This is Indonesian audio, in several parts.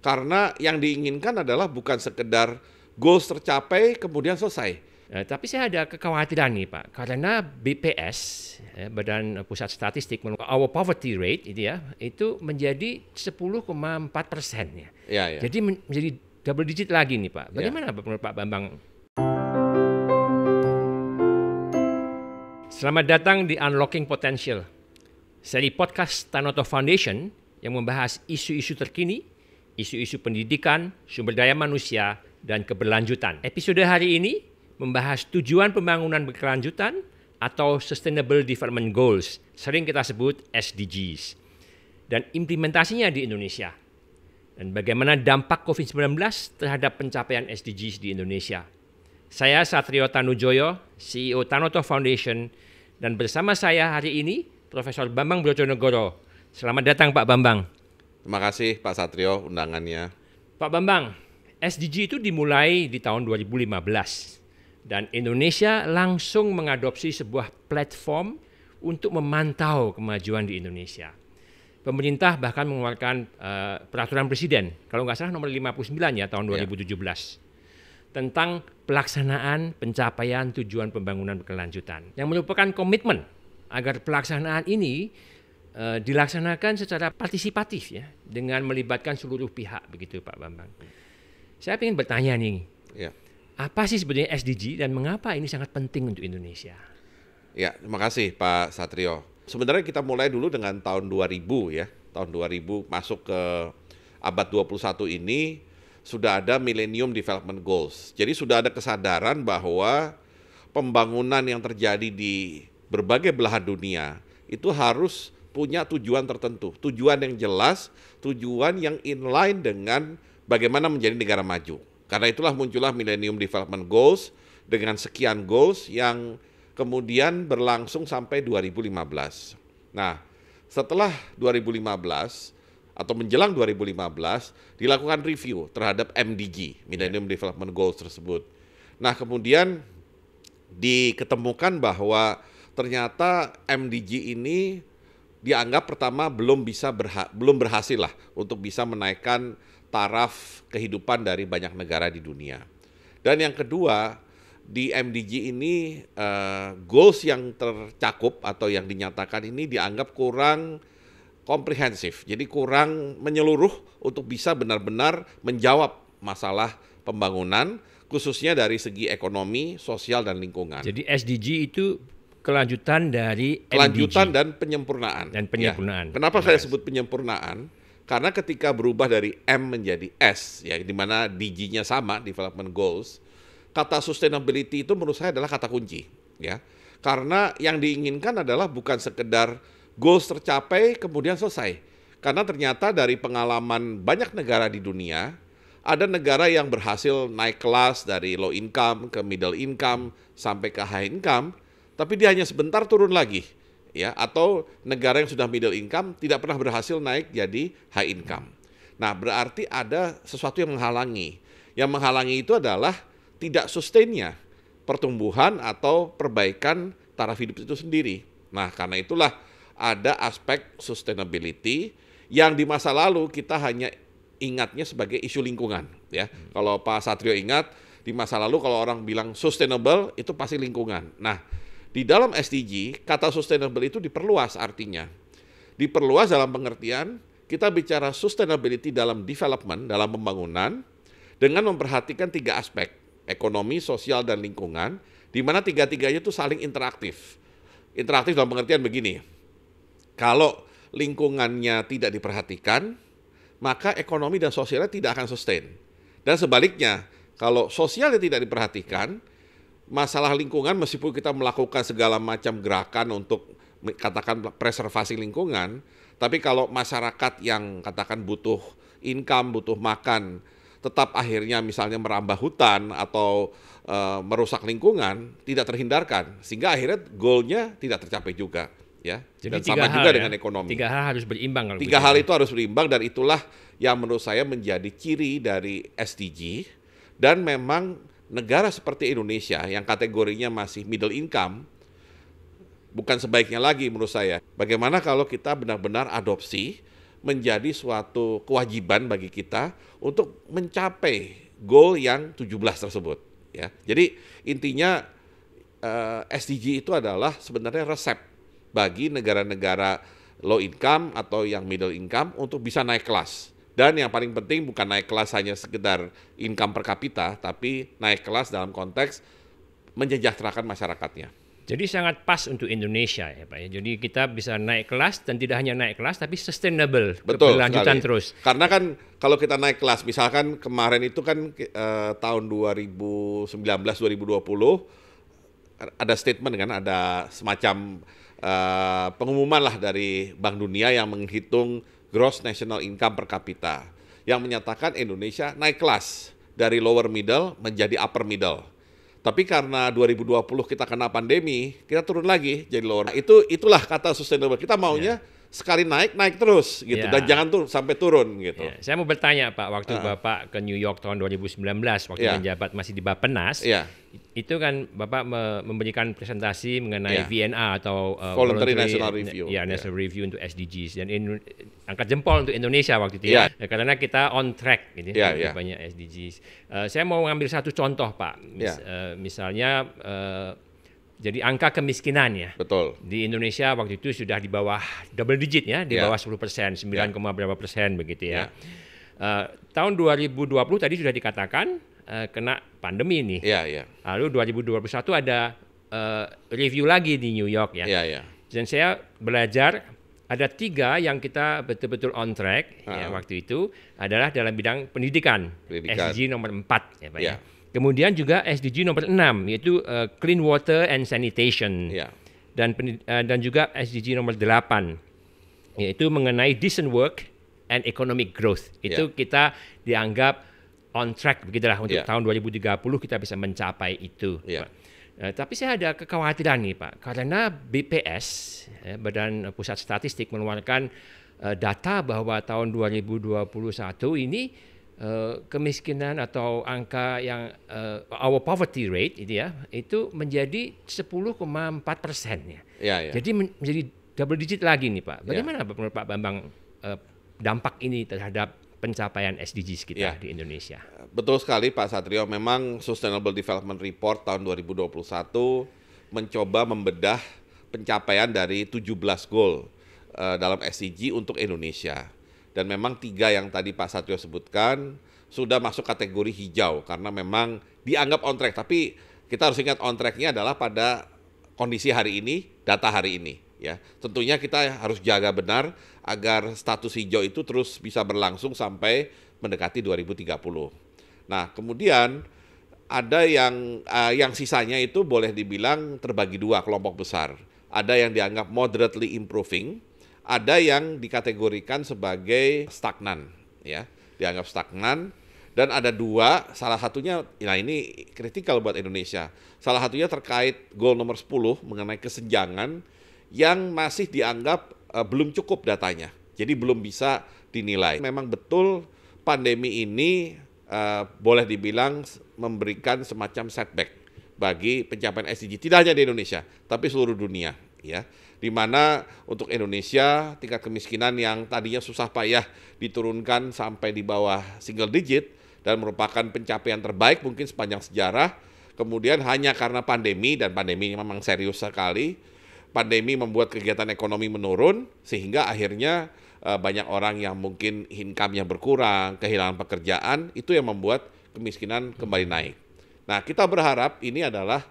Karena yang diinginkan adalah bukan sekedar goals tercapai kemudian selesai. Tapi saya ada kekhawatiran nih Pak, karena BPS, Badan Pusat Statistik, our poverty rate itu menjadi 10,4% ya. Ya. Jadi menjadi double digit lagi nih Pak. Bagaimana menurut Pak Bambang? Selamat datang di Unlocking Potential, seri podcast Tanoto Foundation yang membahas isu-isu terkini, isu-isu pendidikan, sumber daya manusia, dan keberlanjutan. Episode hari ini membahas tujuan pembangunan berkelanjutan atau Sustainable Development Goals, sering kita sebut SDGs, dan implementasinya di Indonesia. Dan bagaimana dampak COVID-19 terhadap pencapaian SDGs di Indonesia. Saya Satrio Tanujoyo, CEO Tanoto Foundation, dan bersama saya hari ini Profesor Bambang Brojonegoro. Selamat datang Pak Bambang. Terima kasih Pak Satrio undangannya. Pak Bambang, SDG itu dimulai di tahun 2015 dan Indonesia langsung mengadopsi sebuah platform untuk memantau kemajuan di Indonesia. Pemerintah bahkan mengeluarkan peraturan presiden, kalau nggak salah nomor 59 ya tahun 2017, tentang pelaksanaan pencapaian tujuan pembangunan berkelanjutan, yang merupakan komitmen agar pelaksanaan ini dilaksanakan secara partisipatif ya, dengan melibatkan seluruh pihak, begitu Pak Bambang. Saya ingin bertanya nih, apa sih sebenarnya SDG dan mengapa ini sangat penting untuk Indonesia? Ya, terima kasih Pak Satrio. Sebenarnya kita mulai dulu dengan tahun 2000 ya, tahun 2000 masuk ke abad 21 ini sudah ada Millennium Development Goals. Jadi sudah ada kesadaran bahwa pembangunan yang terjadi di berbagai belahan dunia itu harus punya tujuan tertentu, tujuan yang jelas, tujuan yang inline dengan bagaimana menjadi negara maju. Karena itulah muncullah Millennium Development Goals dengan sekian goals yang kemudian berlangsung sampai 2015. Nah, setelah 2015 atau menjelang 2015 dilakukan review terhadap MDG, Millennium Development Goals tersebut. Nah, kemudian diketemukan bahwa ternyata MDG ini dianggap pertama belum berhasil lah untuk bisa menaikkan taraf kehidupan dari banyak negara di dunia. Dan yang kedua, di MDG ini goals yang tercakup atau yang dinyatakan ini dianggap kurang komprehensif, jadi kurang menyeluruh untuk bisa benar-benar menjawab masalah pembangunan, khususnya dari segi ekonomi, sosial, dan lingkungan. Jadi SDG itu kelanjutan dari kelanjutan MDG. Dan penyempurnaan. Dan penyempurnaan. Ya. Kenapa saya sebut penyempurnaan? Karena ketika berubah dari M menjadi S, ya, di mana DG-nya sama, Development Goals, kata sustainability itu menurut saya adalah kata kunci, ya. Karena yang diinginkan adalah bukan sekedar goals tercapai kemudian selesai. Karena ternyata dari pengalaman banyak negara di dunia, ada negara yang berhasil naik kelas dari low income ke middle income sampai ke high income, tapi dia hanya sebentar turun lagi, ya. Atau negara yang sudah middle income tidak pernah berhasil naik jadi high income. Nah, berarti ada sesuatu yang menghalangi. Yang menghalangi itu adalah tidak sustainnya pertumbuhan atau perbaikan taraf hidup itu sendiri. Nah, karena itulah ada aspek sustainability yang di masa lalu kita hanya ingatnya sebagai isu lingkungan, ya. Kalau Pak Satrio ingat, di masa lalu kalau orang bilang sustainable itu pasti lingkungan. Nah, di dalam SDG kata sustainable itu diperluas artinya. Diperluas dalam pengertian kita bicara sustainability dalam development, dalam pembangunan dengan memperhatikan 3 aspek, ekonomi, sosial, dan lingkungan, di mana tiga-tiganya itu saling interaktif. Interaktif dalam pengertian begini. Kalau lingkungannya tidak diperhatikan, maka ekonomi dan sosialnya tidak akan sustain. Dan sebaliknya, kalau sosialnya tidak diperhatikan, masalah lingkungan meskipun kita melakukan segala macam gerakan untuk katakan preservasi lingkungan, tapi kalau masyarakat yang katakan butuh income, butuh makan, tetap akhirnya misalnya merambah hutan atau merusak lingkungan, tidak terhindarkan, sehingga akhirnya goal-nya tidak tercapai juga. Ya, jadi dan sama juga dengan ekonomi. 3 hal harus berimbang. Tiga hal itu harus berimbang dan itulah yang menurut saya menjadi ciri dari SDG. Dan memang negara seperti Indonesia yang kategorinya masih middle income, bukan sebaiknya lagi menurut saya. Bagaimana kalau kita benar-benar adopsi menjadi suatu kewajiban bagi kita untuk mencapai goal yang 17 tersebut. Ya, jadi intinya SDG itu adalah sebenarnya resep bagi negara-negara low income atau yang middle income untuk bisa naik kelas. Dan yang paling penting bukan naik kelas hanya sekedar income per kapita, tapi naik kelas dalam konteks mensejahterakan masyarakatnya. Jadi sangat pas untuk Indonesia ya Pak ya. Jadi kita bisa naik kelas dan tidak hanya naik kelas tapi sustainable, Betul berlanjutan sekali. terus. Karena kan kalau kita naik kelas, misalkan kemarin itu kan tahun 2019-2020 ada statement kan, ada semacam pengumuman lah dari Bank Dunia yang menghitung gross national income per kapita yang menyatakan Indonesia naik kelas dari lower middle menjadi upper middle. Tapi karena 2020 kita kena pandemi, kita turun lagi jadi lower. Itulah kata sustainable. Kita maunya sekali naik terus gitu, dan jangan sampai turun gitu. Ya, saya mau bertanya Pak, waktu Bapak ke New York tahun 2019 waktu menjabat masih di Bappenas, itu kan Bapak memberikan presentasi mengenai VNR atau Voluntary National Review. National Review untuk SDGs, dan angkat jempol untuk Indonesia waktu itu ya, karena kita on track gitu banyak SDGs. Saya mau mengambil satu contoh Pak, misalnya jadi angka kemiskinan ya. Betul. Di Indonesia waktu itu sudah di bawah double digit ya, di bawah 10%, 9, berapa persen begitu ya. Tahun 2020 tadi sudah dikatakan kena pandemi ini. Lalu 2021 ada review lagi di New York ya. Dan saya belajar ada 3 yang kita betul-betul on track ya, waktu itu adalah dalam bidang pendidikan. SDG nomor 4 ya Pak ya. Kemudian juga SDG nomor 6 yaitu Clean Water and Sanitation. Dan juga SDG nomor 8 yaitu mengenai Decent Work and Economic Growth. Itu kita dianggap on track begitulah untuk tahun 2030 kita bisa mencapai itu. Tapi saya ada kekhawatiran nih Pak, karena BPS Badan Pusat Statistik mengeluarkan data bahwa tahun 2021 ini kemiskinan atau angka yang our poverty rate itu menjadi 10,4% ya. Jadi menjadi double digit lagi nih Pak. Bagaimana menurut Pak Bambang dampak ini terhadap pencapaian SDGs kita di Indonesia? Betul sekali Pak Satrio, memang Sustainable Development Report tahun 2021 mencoba membedah pencapaian dari 17 goal dalam SDG untuk Indonesia. Dan memang 3 yang tadi Pak Satrio sebutkan sudah masuk kategori hijau karena memang dianggap on track. Tapi kita harus ingat on track-nya adalah pada kondisi hari ini, data hari ini. Ya, tentunya kita harus jaga benar agar status hijau itu terus bisa berlangsung sampai mendekati 2030. Nah, kemudian ada yang sisanya itu boleh dibilang terbagi 2 kelompok besar. Ada yang dianggap moderately improving, ada yang dikategorikan sebagai stagnan, ya, dianggap stagnan, dan ada 2, salah satunya, nah ini kritikal buat Indonesia. Salah satunya terkait goal nomor 10 mengenai kesenjangan yang masih dianggap belum cukup datanya, jadi belum bisa dinilai. Memang betul pandemi ini boleh dibilang memberikan semacam setback bagi pencapaian SDG, tidak hanya di Indonesia, tapi seluruh dunia, ya. Di mana untuk Indonesia tingkat kemiskinan yang tadinya susah payah diturunkan sampai di bawah single digit dan merupakan pencapaian terbaik mungkin sepanjang sejarah, kemudian hanya karena pandemi, dan pandemi memang serius sekali, pandemi membuat kegiatan ekonomi menurun sehingga akhirnya banyak orang yang mungkin income-nya berkurang, kehilangan pekerjaan, itu yang membuat kemiskinan kembali naik. Nah, kita berharap ini adalah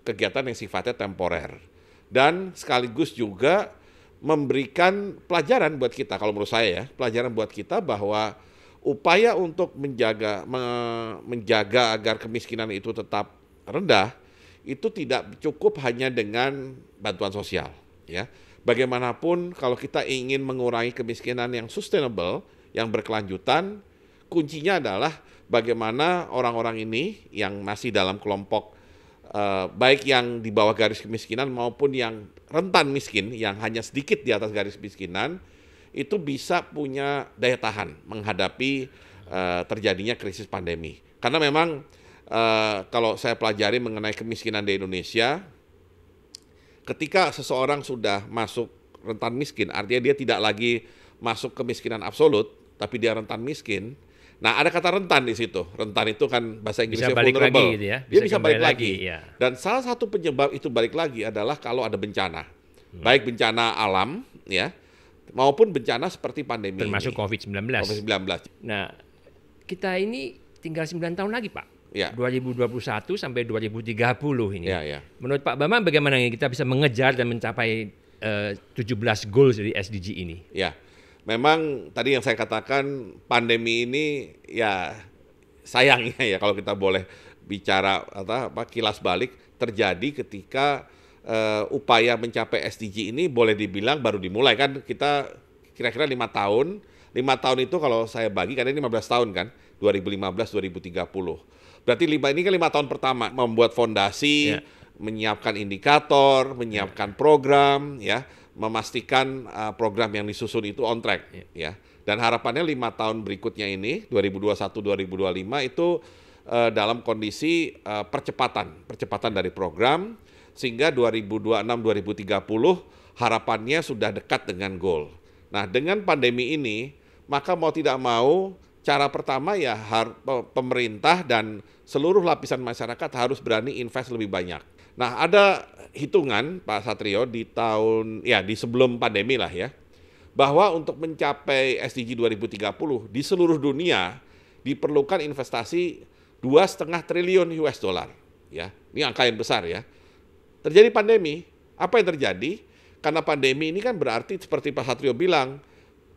kegiatan yang sifatnya temporer dan sekaligus juga memberikan pelajaran buat kita, kalau menurut saya ya, pelajaran buat kita bahwa upaya untuk menjaga agar kemiskinan itu tetap rendah itu tidak cukup hanya dengan bantuan sosial, ya. Bagaimanapun kalau kita ingin mengurangi kemiskinan yang sustainable, yang berkelanjutan, kuncinya adalah bagaimana orang-orang ini yang masih dalam kelompok baik yang di bawah garis kemiskinan maupun yang rentan miskin, yang hanya sedikit di atas garis kemiskinan, itu bisa punya daya tahan menghadapi terjadinya krisis pandemi. Karena memang kalau saya pelajari mengenai kemiskinan di Indonesia, ketika seseorang sudah masuk rentan miskin, artinya dia tidak lagi masuk kemiskinan absolut, tapi dia rentan miskin. Nah, ada kata rentan di situ. Rentan itu kan bahasa Inggrisnya Bisa balik vulnerable. lagi gitu ya. Dia bisa kembali balik lagi. ya. Dan salah satu penyebab itu balik lagi adalah kalau ada bencana. Baik bencana alam ya, maupun bencana seperti pandemi Termasuk ini. COVID-19. COVID-19. Nah, kita ini tinggal 9 tahun lagi, Pak. Ya. 2021 sampai 2030 ini. Ya, ya. Menurut Pak Bambang bagaimana kita bisa mengejar dan mencapai 17 goals dari SDG ini? Ya. Memang tadi yang saya katakan pandemi ini ya sayangnya ya kalau kita boleh bicara kilas balik terjadi ketika upaya mencapai SDG ini boleh dibilang baru dimulai kan kita kira-kira 5 tahun. 5 tahun itu kalau saya bagi karena ini 15 tahun kan 2015-2030. Berarti ini kan 5 tahun pertama membuat fondasi, menyiapkan indikator, menyiapkan program ya. Memastikan program yang disusun itu on track ya. Dan harapannya 5 tahun berikutnya ini 2021-2025 itu dalam kondisi percepatan dari program sehingga 2026-2030 harapannya sudah dekat dengan goal. Nah, dengan pandemi ini maka mau tidak mau cara pertama ya pemerintah dan seluruh lapisan masyarakat harus berani invest lebih banyak. Nah, ada hitungan Pak Satrio di sebelum pandemi lah ya, bahwa untuk mencapai SDG 2030 di seluruh dunia diperlukan investasi 2,5 triliun US dollar ya. Ini angka yang besar ya. Terjadi pandemi, apa yang terjadi? Karena pandemi ini kan berarti seperti Pak Satrio bilang,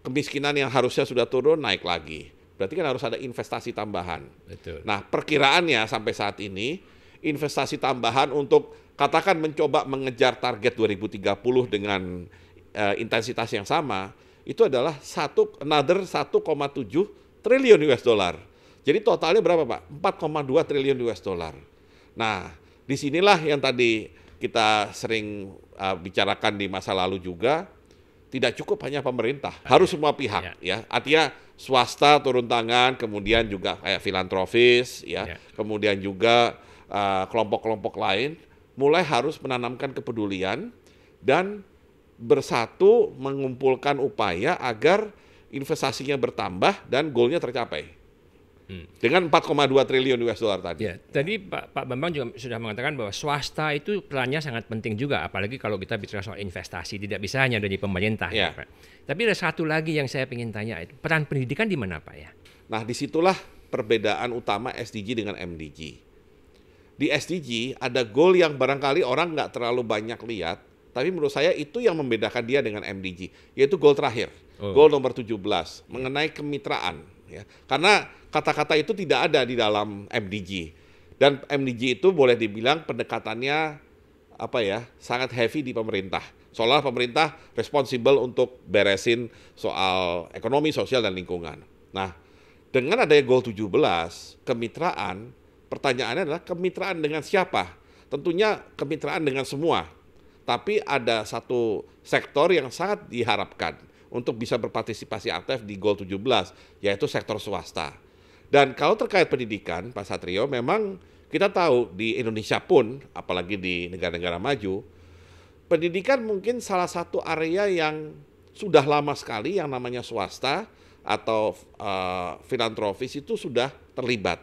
kemiskinan yang harusnya sudah turun naik lagi. Berarti kan harus ada investasi tambahan. Betul. Nah, perkiraannya sampai saat ini investasi tambahan untuk katakan mencoba mengejar target 2030 dengan intensitas yang sama, itu adalah 1,7 triliun US dollar. Jadi totalnya berapa Pak? 4,2 triliun US dollar. Nah, disinilah yang tadi kita sering bicarakan di masa lalu juga, tidak cukup hanya pemerintah, harus semua pihak ya. Artinya swasta turun tangan, kemudian juga kayak filantropis ya. Kemudian juga kelompok-kelompok lain mulai harus menanamkan kepedulian dan bersatu mengumpulkan upaya agar investasinya bertambah dan goalnya tercapai. Dengan 4,2 triliun US dollar tadi. Ya, tadi Pak Bambang juga sudah mengatakan bahwa swasta itu perannya sangat penting juga, apalagi kalau kita bicara soal investasi, tidak bisa hanya dari pemerintah. Ya, Pak. Tapi ada satu lagi yang saya ingin tanya, peran pendidikan di mana Pak ya? Nah, disitulah perbedaan utama SDG dengan MDG. Di SDG ada goal yang barangkali orang nggak terlalu banyak lihat, tapi menurut saya itu yang membedakan dia dengan MDG, yaitu goal terakhir, goal nomor 17, mengenai kemitraan. Ya. Karena kata-kata itu tidak ada di dalam MDG. Dan MDG itu boleh dibilang pendekatannya sangat heavy di pemerintah. Seolah pemerintah responsible untuk beresin soal ekonomi, sosial, dan lingkungan. Nah, dengan adanya goal 17, kemitraan, pertanyaannya adalah kemitraan dengan siapa? Tentunya kemitraan dengan semua. Tapi ada satu sektor yang sangat diharapkan untuk bisa berpartisipasi aktif di goal 17, yaitu sektor swasta. Dan kalau terkait pendidikan, Pak Satrio, memang kita tahu di Indonesia pun, apalagi di negara-negara maju, pendidikan mungkin salah satu area yang sudah lama sekali yang namanya swasta atau filantropis itu sudah terlibat.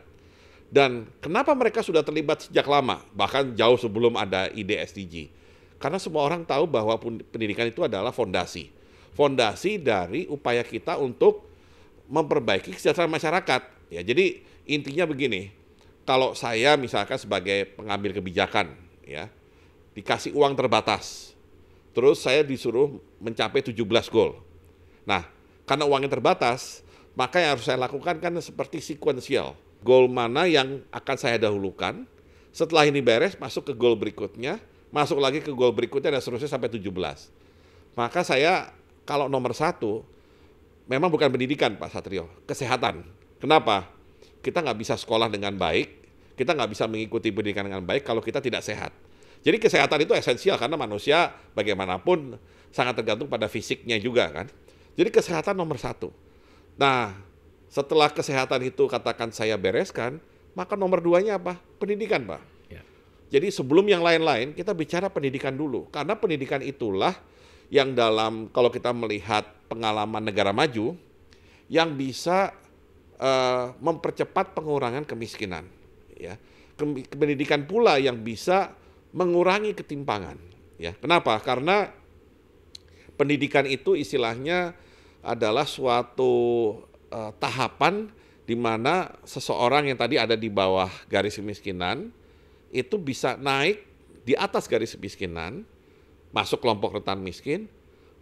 Dan kenapa mereka sudah terlibat sejak lama, bahkan jauh sebelum ada ide SDG? Karena semua orang tahu bahwa pendidikan itu adalah fondasi. Fondasi dari upaya kita untuk memperbaiki kesejahteraan masyarakat. Ya, jadi intinya begini, kalau saya misalkan sebagai pengambil kebijakan, ya, dikasih uang terbatas, terus saya disuruh mencapai 17 goal. Nah, karena uangnya terbatas, maka yang harus saya lakukan kan seperti sequential. Goal mana yang akan saya dahulukan, setelah ini beres, masuk ke goal berikutnya, masuk lagi ke goal berikutnya, dan seterusnya sampai 17. Maka saya, kalau nomor 1, memang bukan pendidikan Pak Satrio, kesehatan. Kenapa? Kita nggak bisa sekolah dengan baik, kita nggak bisa mengikuti pendidikan dengan baik kalau kita tidak sehat. Jadi kesehatan itu esensial karena manusia bagaimanapun sangat tergantung pada fisiknya juga kan. Jadi kesehatan nomor 1. Nah, setelah kesehatan itu katakan saya bereskan, maka nomor 2-nya apa? Pendidikan, Pak. Ya. Jadi sebelum yang lain-lain kita bicara pendidikan dulu, karena pendidikan itulah yang kalau kita melihat pengalaman negara maju, yang bisa mempercepat pengurangan kemiskinan. Ya. Pendidikan pula yang bisa mengurangi ketimpangan. Ya. Kenapa? Karena pendidikan itu istilahnya adalah suatu tahapan di mana seseorang yang tadi ada di bawah garis kemiskinan itu bisa naik di atas garis kemiskinan, masuk kelompok rentan miskin,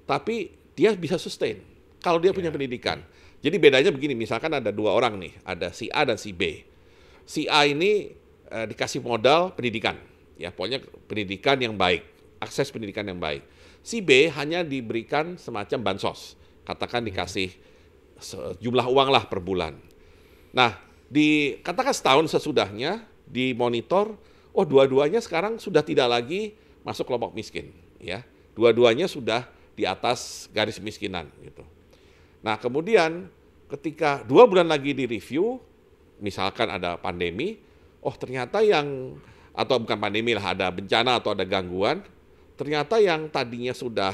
tapi dia bisa sustain kalau dia punya pendidikan. Jadi bedanya begini, misalkan ada dua orang nih, ada si A dan si B. Si A ini dikasih modal pendidikan, ya pokoknya pendidikan yang baik, akses pendidikan yang baik. Si B hanya diberikan semacam bansos, katakan dikasih jumlah uang lah per bulan. Nah, katakan setahun sesudahnya dimonitor, oh dua-duanya sekarang sudah tidak lagi masuk kelompok miskin, ya. Dua-duanya sudah di atas garis kemiskinan, gitu. Nah, kemudian ketika 2 bulan lagi direview, misalkan ada pandemi, oh ternyata atau bukan pandemi lah, ada bencana atau ada gangguan, ternyata yang tadinya sudah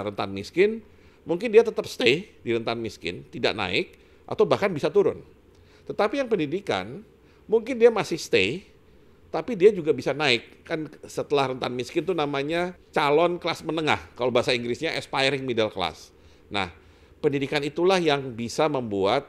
rentan miskin, mungkin dia tetap stay di rentan miskin, tidak naik, atau bahkan bisa turun. Tetapi yang pendidikan, mungkin dia masih stay, tapi dia juga bisa naik. Kan setelah rentan miskin itu namanya calon kelas menengah, kalau bahasa Inggrisnya aspiring middle class. Nah, pendidikan itulah yang bisa membuat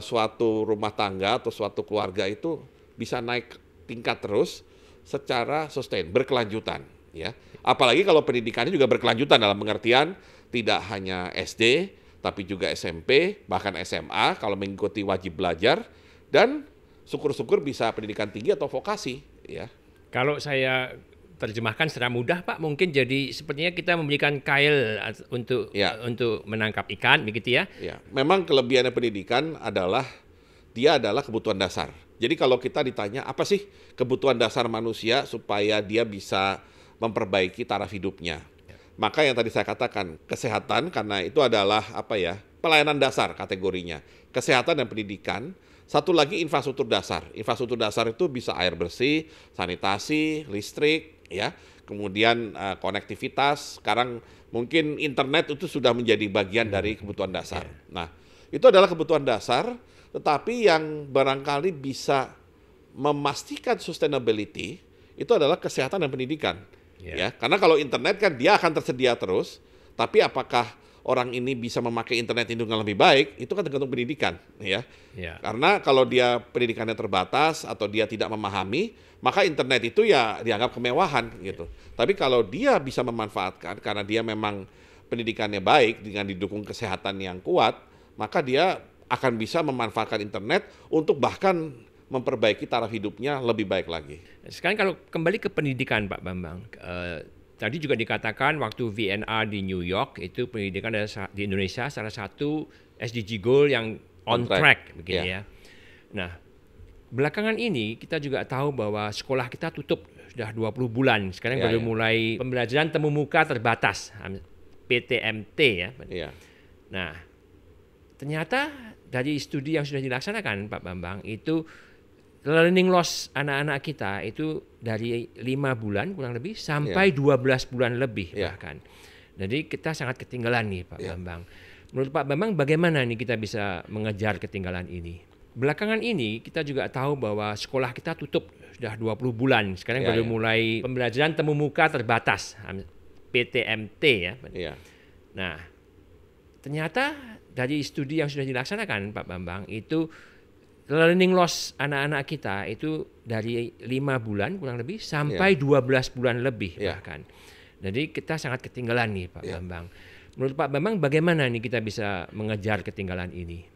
suatu rumah tangga atau suatu keluarga itu bisa naik tingkat terus secara sustain, berkelanjutan. Ya. Apalagi kalau pendidikannya juga berkelanjutan dalam pengertian tidak hanya SD, tapi juga SMP, bahkan SMA kalau mengikuti wajib belajar, dan syukur-syukur bisa pendidikan tinggi atau vokasi. Ya. Kalau saya terjemahkan secara mudah, Pak, mungkin jadi sepertinya kita memberikan kail untuk menangkap ikan, begitu ya? Ya, memang kelebihannya pendidikan adalah dia adalah kebutuhan dasar. Jadi kalau kita ditanya apa sih kebutuhan dasar manusia supaya dia bisa memperbaiki taraf hidupnya, maka yang tadi saya katakan kesehatan, karena itu adalah pelayanan dasar kategorinya, kesehatan dan pendidikan. Satu lagi infrastruktur dasar. Infrastruktur dasar itu bisa air bersih, sanitasi, listrik, ya. Kemudian konektivitas. Sekarang mungkin internet itu sudah menjadi bagian dari kebutuhan dasar. Nah, itu adalah kebutuhan dasar, tetapi yang barangkali bisa memastikan sustainability itu adalah kesehatan dan pendidikan. Ya, karena kalau internet kan dia akan tersedia terus, tapi apakah orang ini bisa memakai internet itu dengan lebih baik, itu kan tergantung pendidikan, ya. Karena kalau dia pendidikannya terbatas atau dia tidak memahami, maka internet itu ya dianggap kemewahan, gitu. Tapi kalau dia bisa memanfaatkan karena dia memang pendidikannya baik dengan didukung kesehatan yang kuat, maka dia akan bisa memanfaatkan internet untuk bahkan memperbaiki taraf hidupnya lebih baik lagi. Sekarang kalau kembali ke pendidikan, Pak Bambang, tadi juga dikatakan waktu VNR di New York itu pendidikan di Indonesia salah satu SDG goal yang on track begitu ya. Nah, belakangan ini kita juga tahu bahwa sekolah kita tutup sudah 20 bulan. Sekarang baru mulai pembelajaran temu muka terbatas, PTMT ya. Nah, ternyata dari studi yang sudah dilaksanakan Pak Bambang itu learning loss anak-anak kita itu dari 5 bulan kurang lebih sampai 12 bulan lebih bahkan. Jadi kita sangat ketinggalan nih Pak Bambang. Menurut Pak Bambang bagaimana nih kita bisa mengejar ketinggalan ini? Belakangan ini kita juga tahu bahwa sekolah kita tutup sudah 20 bulan. Sekarang baru mulai pembelajaran temu muka terbatas, PTMT ya. Nah, ternyata dari studi yang sudah dilaksanakan Pak Bambang itu learning loss anak-anak kita itu dari 5 bulan kurang lebih sampai 12 bulan lebih bahkan. Jadi kita sangat ketinggalan nih Pak Bambang. Menurut Pak Bambang bagaimana nih kita bisa mengejar ketinggalan ini?